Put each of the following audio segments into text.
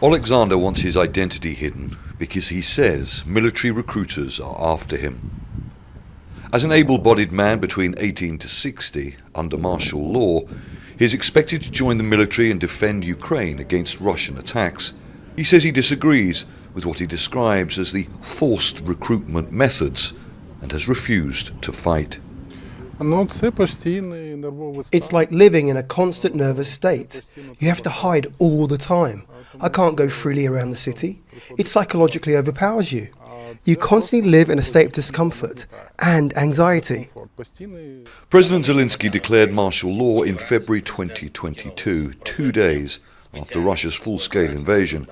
Alexander wants his identity hidden because he says military recruiters are after him. As an able-bodied man between 18 to 60, under martial law, he is expected to join the military and defend Ukraine against Russian attacks. He says he disagrees with what he describes as the forced recruitment methods and has refused to fight. It's like living in a constant nervous state. You have to hide all the time. I can't go freely around the city. It psychologically overpowers you. You constantly live in a state of discomfort and anxiety. President Zelenskyy declared martial law in February 2022, 2 days after Russia's full-scale invasion.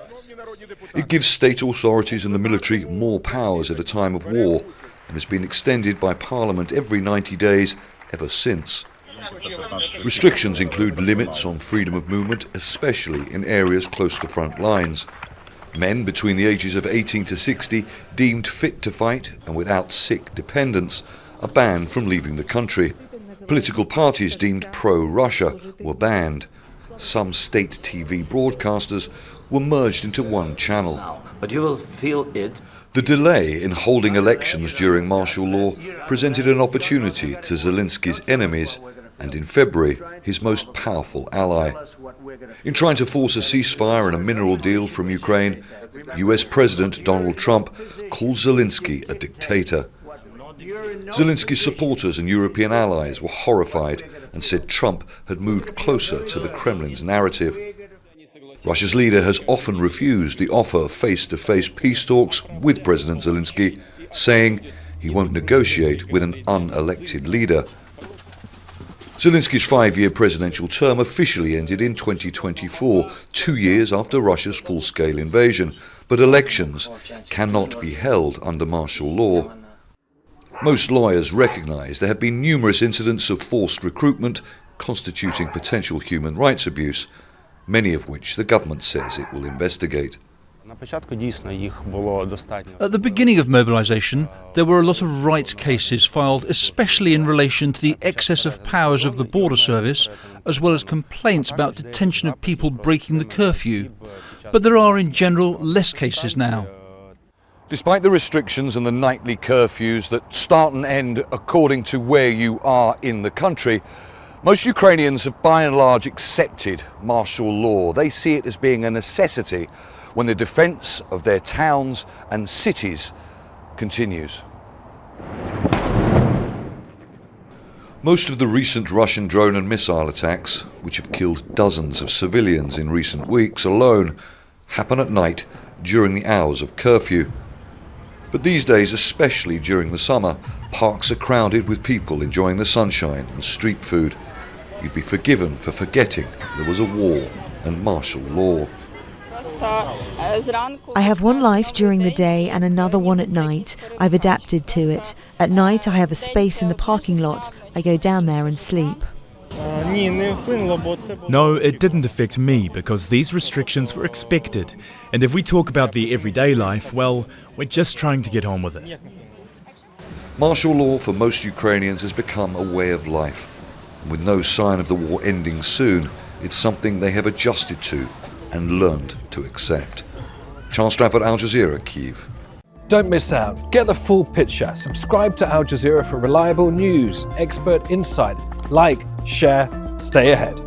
It gives state authorities and the military more powers at a time of war and has been extended by Parliament every 90 days ever since. Restrictions include limits on freedom of movement, especially in areas close to front lines. Men between the ages of 18 to 60 deemed fit to fight and without sick dependents are banned from leaving the country. Political parties deemed pro-Russia were banned. Some state TV broadcasters were merged into one channel. But you will feel it. The delay in holding elections during martial law presented an opportunity to Zelensky's enemies and in February his most powerful ally. In trying to force a ceasefire and a mineral deal from Ukraine, US President Donald Trump called Zelenskyy a dictator. Zelensky's supporters and European allies were horrified and said Trump had moved closer to the Kremlin's narrative. Russia's leader has often refused the offer of face-to-face peace talks with President Zelenskyy, saying he won't negotiate with an unelected leader. Zelensky's 5-year presidential term officially ended in 2024, 2 years after Russia's full-scale invasion, but elections cannot be held under martial law. Most lawyers recognise there have been numerous incidents of forced recruitment constituting potential human rights abuse, many of which the government says it will investigate. At the beginning of mobilisation, there were a lot of rights cases filed, especially in relation to the excess of powers of the border service, as well as complaints about detention of people breaking the curfew. But there are in general less cases now. Despite the restrictions and the nightly curfews that start and end according to where you are in the country, most Ukrainians have by and large accepted martial law. They see it as being a necessity when the defence of their towns and cities continues. Most of the recent Russian drone and missile attacks, which have killed dozens of civilians in recent weeks alone, happen at night during the hours of curfew. But these days, especially during the summer, parks are crowded with people enjoying the sunshine and street food. You'd be forgiven for forgetting there was a war and martial law. I have one life during the day and another one at night. I've adapted to it. At night I have a space in the parking lot. I go down there and sleep. No, it didn't affect me because these restrictions were expected. And if we talk about the everyday life, well, we're just trying to get on with it. Martial law for most Ukrainians has become a way of life. And with no sign of the war ending soon, it's something they have adjusted to and learned to accept. Stratford, Al Jazeera, Kyiv. Don't miss out. Get the full picture. Subscribe to Al Jazeera for reliable news, expert insight. Like, share, stay ahead.